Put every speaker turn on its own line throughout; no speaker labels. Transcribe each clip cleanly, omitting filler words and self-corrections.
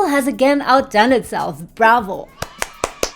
Wealthsimple has again outdone itself. Bravo!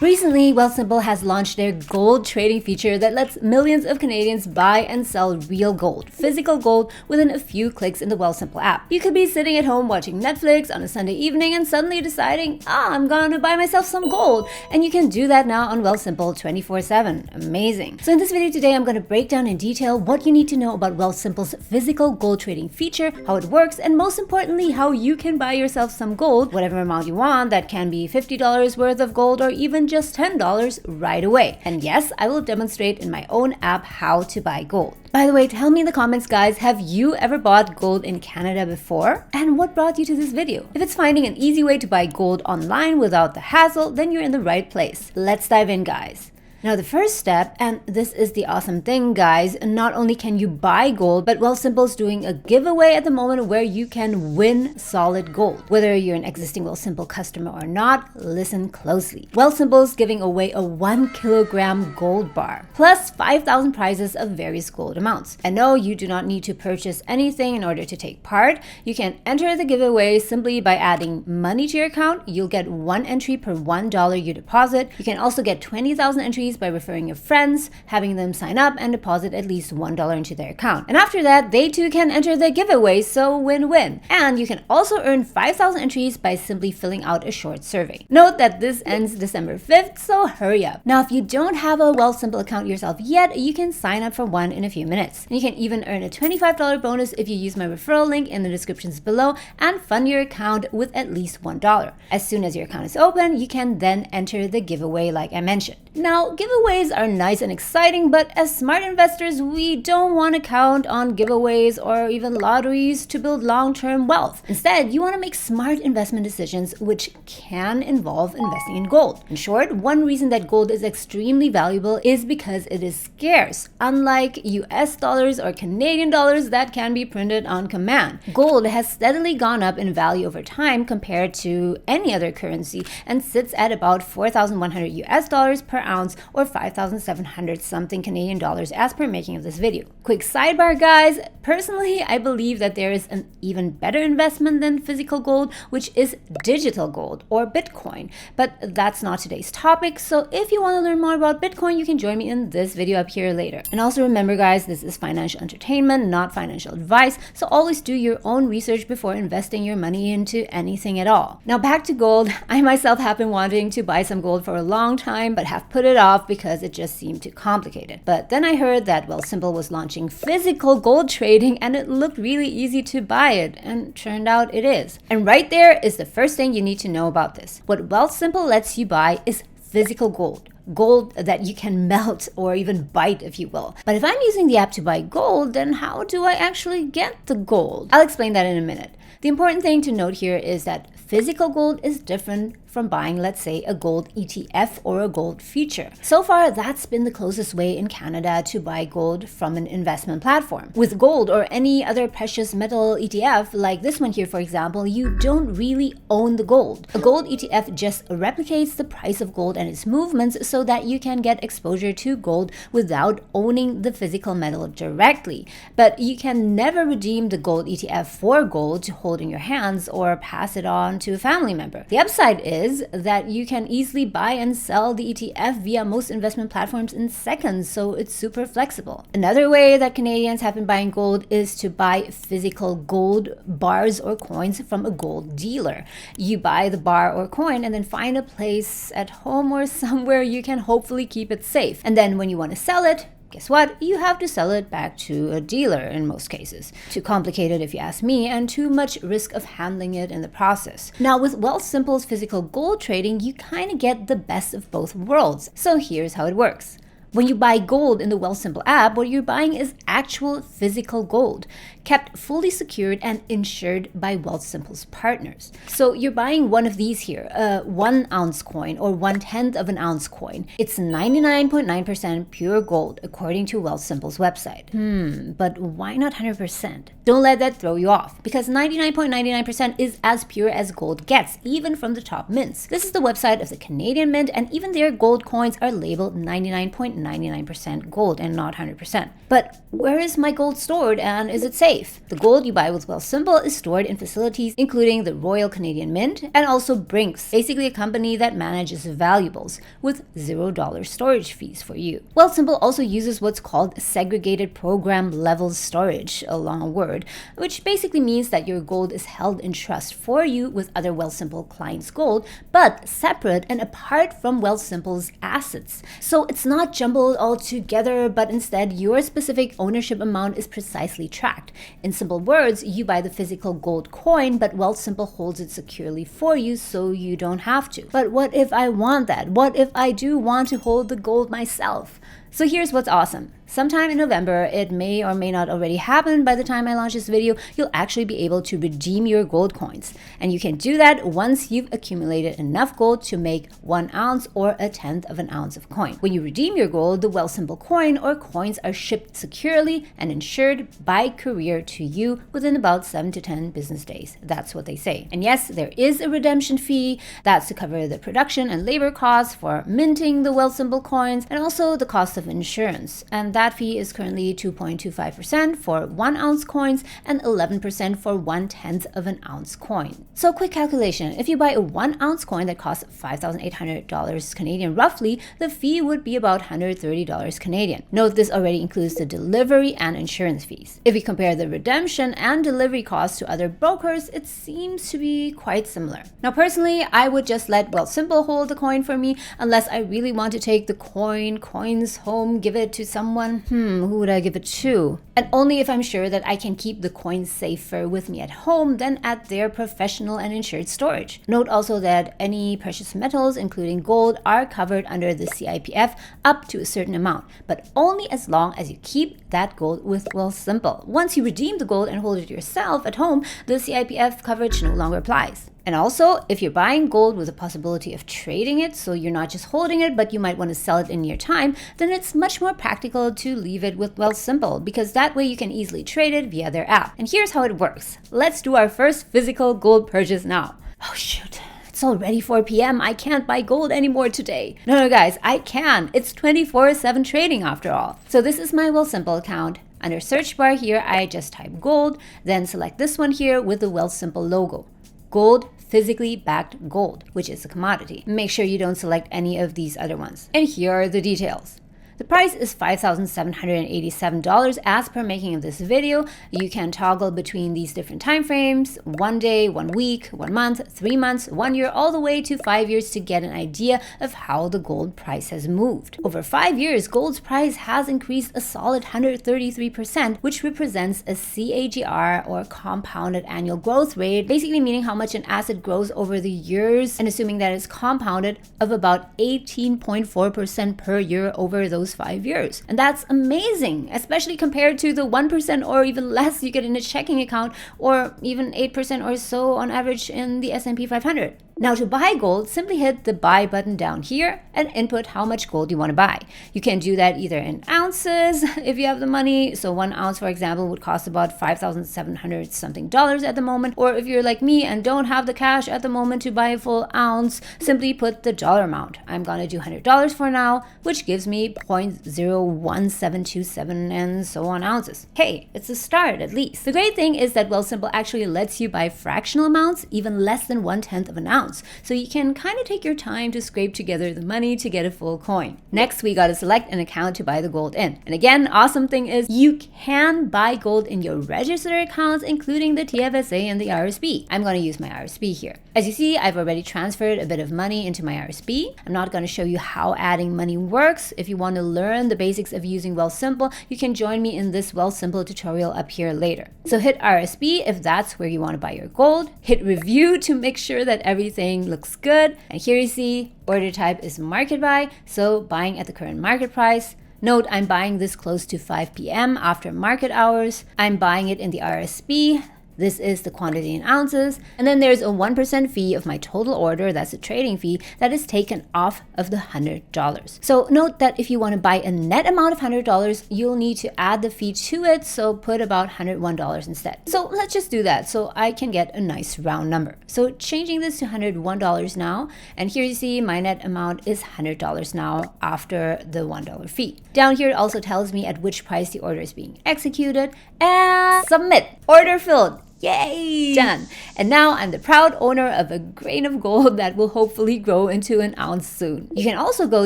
Recently, Wealthsimple has launched their gold trading feature that lets millions of Canadians buy and sell real gold, physical gold, within a few clicks in the Wealthsimple app. You could be sitting at home watching Netflix on a Sunday evening and suddenly deciding, I'm gonna buy myself some gold. And you can do that now on Wealthsimple 24/7. Amazing. So in this video today, I'm gonna break down in detail what you need to know about Wealthsimple's physical gold trading feature, how it works, and most importantly, how you can buy yourself some gold, whatever amount you want. That can be $50 worth of gold or even just $10 right away. And yes, I will demonstrate in my own app how to buy gold. By the way, tell me in the comments, guys, have you ever bought gold in Canada before? And what brought you to this video? If it's finding an easy way to buy gold online without the hassle, then you're in the right place. Let's dive in, guys. Now the first step, and this is the awesome thing, guys, not only can you buy gold, but Wealthsimple's doing a giveaway at the moment where you can win solid gold. Whether you're an existing Wealthsimple customer or not, listen closely. Wealthsimple's giving away a 1 kilogram gold bar, plus 5,000 prizes of various gold amounts. And no, you do not need to purchase anything in order to take part. You can enter the giveaway simply by adding money to your account. You'll get 1 entry per $1 you deposit. You can also get 20,000 entries by referring your friends, having them sign up and deposit at least $1 into their account. And after that, they too can enter the giveaway, so win-win. And you can also earn 5,000 entries by simply filling out a short survey. Note that this ends December 5th, so hurry up. Now, if you don't have a Wealthsimple account yourself yet, you can sign up for one in a few minutes. And you can even earn a $25 bonus if you use my referral link in the descriptions below and fund your account with at least $1. As soon as your account is open, you can then enter the giveaway like I mentioned. Now, giveaways are nice and exciting, but as smart investors, we don't want to count on giveaways or even lotteries to build long-term wealth. Instead, you want to make smart investment decisions, which can involve investing in gold. In short, one reason that gold is extremely valuable is because it is scarce, unlike US dollars or Canadian dollars that can be printed on command. Gold has steadily gone up in value over time compared to any other currency and sits at about 4,100 US dollars per ounce or 5,700 something Canadian dollars as per making of this video. Quick sidebar, guys. Personally, I believe that there is an even better investment than physical gold, which is digital gold or Bitcoin. But that's not today's topic. So if you want to learn more about Bitcoin, you can join me in this video up here later. And also remember, guys, this is financial entertainment, not financial advice. So always do your own research before investing your money into anything at all. Now back to gold. I myself have been wanting to buy some gold for a long time, but have put it off because it just seemed too complicated. But then I heard that Wealthsimple was launching physical gold trading and it looked really easy to buy it, and turned out it is. And right there is the first thing you need to know about this. What Wealthsimple lets you buy is physical gold. Gold that you can melt or even bite, if you will. But if I'm using the app to buy gold, then how do I actually get the gold? I'll explain that in a minute. The important thing to note here is that physical gold is different from buying, let's say, a gold ETF or a gold future. So far, that's been the closest way in Canada to buy gold from an investment platform. With gold or any other precious metal ETF, like this one here, for example, you don't really own the gold. A gold ETF just replicates the price of gold and its movements so that you can get exposure to gold without owning the physical metal directly. But you can never redeem the gold ETF for gold to hold in your hands or pass it on to a family member. The upside is that you can easily buy and sell the ETF via most investment platforms in seconds, so it's super flexible. Another way that Canadians have been buying gold is to buy physical gold bars or coins from a gold dealer. You buy the bar or coin and then find a place at home or somewhere you can hopefully keep it safe. And then when you want to sell it, guess what? You have to sell it back to a dealer in most cases. Too complicated if you ask me, and too much risk of handling it in the process. Now with Wealthsimple's physical gold trading, you kind of get the best of both worlds. So here's how it works. When you buy gold in the Wealthsimple app, what you're buying is actual physical gold, kept fully secured and insured by Wealthsimple's partners. So you're buying one of these here, a 1 ounce coin or 1/10 of an ounce coin. It's 99.9% pure gold according to Wealthsimple's website. But why not 100%? Don't let that throw you off, because 99.99% is as pure as gold gets, even from the top mints. This is the website of the Canadian Mint, and even their gold coins are labeled 99.9% 99.99% gold and not 100%. But where is my gold stored and is it safe? The gold you buy with Wealthsimple is stored in facilities including the Royal Canadian Mint and also Brinks, basically a company that manages valuables with $0 storage fees for you. Wealthsimple also uses what's called segregated program level storage, a long word, which basically means that your gold is held in trust for you with other Wealthsimple clients' gold, but separate and apart from Wealthsimple's assets. So it's not jumbled all together, but instead your specific ownership amount is precisely tracked. In simple words, you buy the physical gold coin, but Wealthsimple holds it securely for you so you don't have to. But what if I want that? What if I do want to hold the gold myself? So here's what's awesome. Sometime in November, it may or may not already happen by the time I launch this video, you'll actually be able to redeem your gold coins. And you can do that once you've accumulated enough gold to make 1 ounce or 1/10 of an ounce of coin. When you redeem your gold, the Wealthsimple coin or coins are shipped securely and insured by courier to you within about 7 to 10 business days. That's what they say. And yes, there is a redemption fee. That's to cover the production and labor costs for minting the Wealthsimple coins and also the cost of insurance. And that fee is currently 2.25% for 1 ounce coins and 11% for 1/10 of an ounce coin. So quick calculation, if you buy a 1 ounce coin that costs $5,800 Canadian roughly, the fee would be about $130 Canadian. Note this already includes the delivery and insurance fees. If we compare the redemption and delivery costs to other brokers, it seems to be quite similar. Now personally, I would just let Wealthsimple hold the coin for me unless I really want to take the coins home, give it to someone. Who would I give it to? And only if I'm sure that I can keep the coins safer with me at home than at their professional and insured storage. Note also that any precious metals, including gold, are covered under the CIPF up to a certain amount, but only as long as you keep that gold with Wealthsimple. Once you redeem the gold and hold it yourself at home, the CIPF coverage no longer applies. And also, if you're buying gold with the possibility of trading it, so you're not just holding it, but you might want to sell it in near time, then it's much more practical to leave it with Wealthsimple because that way you can easily trade it via their app. And here's how it works. Let's do our first physical gold purchase now. Oh shoot. It's already 4 p.m. I can't buy gold anymore today. No, guys, I can. It's 24/7 trading after all. So this is my Wealthsimple account. Under search bar here, I just type gold, then select this one here with the Wealthsimple logo. Gold, physically backed gold, which is a commodity. Make sure you don't select any of these other ones. And here are the details. The price is $5,787 as per making of this video. You can toggle between these different time frames, 1 day, 1 week, 1 month, 3 months, 1 year, all the way to 5 years to get an idea of how the gold price has moved. Over 5 years, gold's price has increased a solid 133%, which represents a CAGR or compounded annual growth rate, basically meaning how much an asset grows over the years and assuming that it's compounded of about 18.4% per year over those 5 years. And that's amazing, especially compared to the 1% or even less you get in a checking account or even 8% or so on average in the S&P 500. Now to buy gold, simply hit the buy button down here and input how much gold you want to buy. You can do that either in ounces if you have the money. So 1 ounce, for example, would cost about $5,700 something at the moment. Or if you're like me and don't have the cash at the moment to buy a full ounce, simply put the dollar amount. I'm going to do $100 for now, which gives me 0.01727 and so on ounces. Hey, it's a start at least. The great thing is that Wealthsimple actually lets you buy fractional amounts, even less than 1/10 of an ounce. So you can kind of take your time to scrape together the money to get a full coin. Next, we got to select an account to buy the gold in. And again, awesome thing is you can buy gold in your registered accounts, including the TFSA and the RSP. I'm going to use my RSP here. As you see, I've already transferred a bit of money into my RSP. I'm not going to show you how adding money works. If you want to learn the basics of using Wealthsimple, you can join me in this Wealthsimple tutorial up here later. So hit RSP if that's where you want to buy your gold. Hit review to make sure that everything looks good. And here you see order type is market buy, so buying at the current market price. Note, I'm buying this close to 5 p.m. after market hours. I'm buying it in the RSP. This is the quantity in ounces. And then there's a 1% fee of my total order, that's a trading fee, that is taken off of the $100. So note that if you want to buy a net amount of $100, you'll need to add the fee to it, so put about $101 instead. So let's just do that so I can get a nice round number. So changing this to $101 now, and here you see my net amount is $100 now after the $1 fee. Down here it also tells me at which price the order is being executed, and submit. Order filled. Yay! Done. And now I'm the proud owner of a grain of gold that will hopefully grow into an ounce soon. You can also go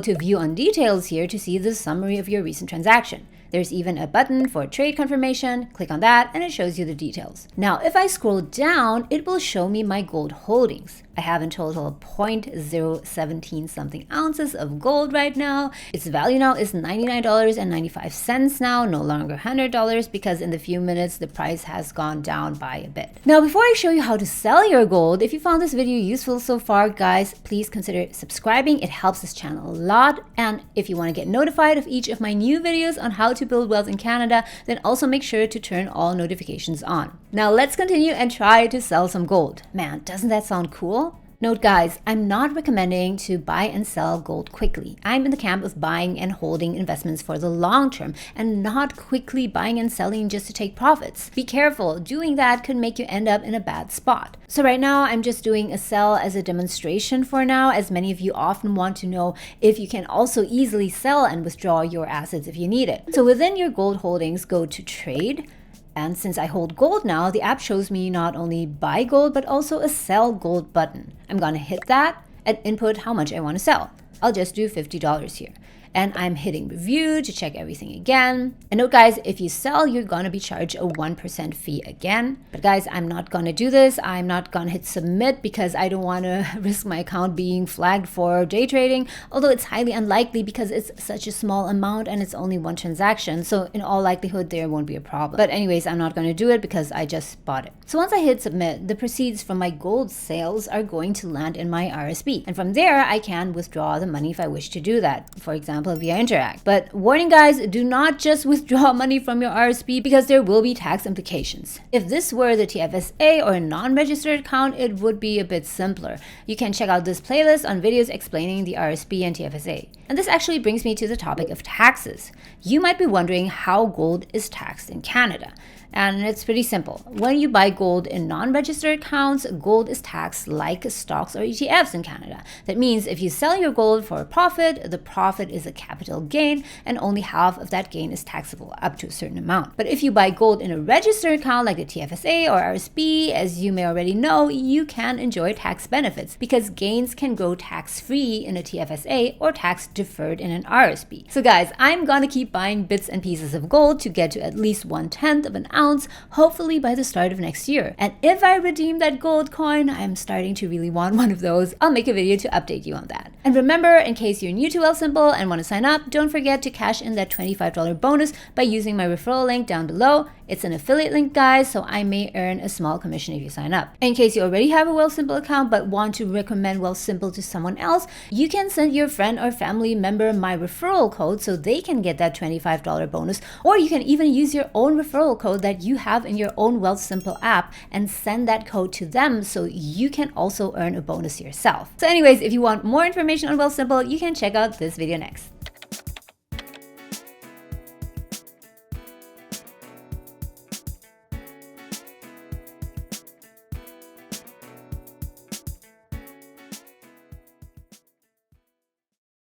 to view on details here to see the summary of your recent transaction. There's even a button for trade confirmation. Click on that and it shows you the details. Now, if I scroll down, it will show me my gold holdings. I have in total 0.017 something ounces of gold right now. Its value now is $99.95 now, no longer $100, because in the few minutes the price has gone down by a bit. Now, before I show you how to sell your gold, if you found this video useful so far, guys, please consider subscribing. It helps this channel a lot. And if you want to get notified of each of my new videos on how to build wealth in Canada, then also make sure to turn all notifications on. Now let's continue and try to sell some gold. Man, doesn't that sound cool? Note guys, I'm not recommending to buy and sell gold quickly. I'm in the camp of buying and holding investments for the long term and not quickly buying and selling just to take profits. Be careful, doing that could make you end up in a bad spot. So right now I'm just doing a sell as a demonstration for now, as many of you often want to know if you can also easily sell and withdraw your assets if you need it. So within your gold holdings, go to trade. And since I hold gold now, the app shows me not only buy gold, but also a sell gold button. I'm gonna hit that and input how much I want to sell. I'll just do $50 here. And I'm hitting review to check everything again. And note guys, if you sell, you're gonna be charged a 1% fee again. But guys, I'm not gonna do this. I'm not gonna hit submit because I don't wanna risk my account being flagged for day trading, although it's highly unlikely because it's such a small amount and it's only one transaction. So in all likelihood, there won't be a problem. But anyways, I'm not gonna do it because I just bought it. So once I hit submit, the proceeds from my gold sales are going to land in my RSP. And from there, I can withdraw the money if I wish to do that. For example, via Interact. But warning guys, do not just withdraw money from your RSP because there will be tax implications. If this were the TFSA or a non-registered account, it would be a bit simpler. You can check out this playlist on videos explaining the RSP and TFSA. And this actually brings me to the topic of taxes. You might be wondering how gold is taxed in Canada. And it's pretty simple. When you buy gold in non-registered accounts, gold is taxed like stocks or ETFs in Canada. That means if you sell your gold for a profit, the profit is a capital gain and only half of that gain is taxable up to a certain amount. But if you buy gold in a registered account like the TFSA or RSP, as you may already know, you can enjoy tax benefits because gains can go tax-free in a TFSA or tax-deferred in an RSP. So guys, I'm gonna keep buying bits and pieces of gold to get to at least 1/10 of an ounce, hopefully by the start of next year. And if I redeem that gold coin, I'm starting to really want one of those. I'll make a video to update you on that. And remember, in case you're new to Wealthsimple and want to sign up, don't forget to cash in that $25 bonus by using my referral link down below. It's an affiliate link, guys, so I may earn a small commission if you sign up. In case you already have a Wealthsimple account but want to recommend Wealthsimple to someone else, you can send your friend or family member my referral code so they can get that $25 bonus, or you can even use your own referral code that you have in your own Wealthsimple app and send that code to them so you can also earn a bonus yourself. So anyways, if you want more information on Wealthsimple, you can check out this video next.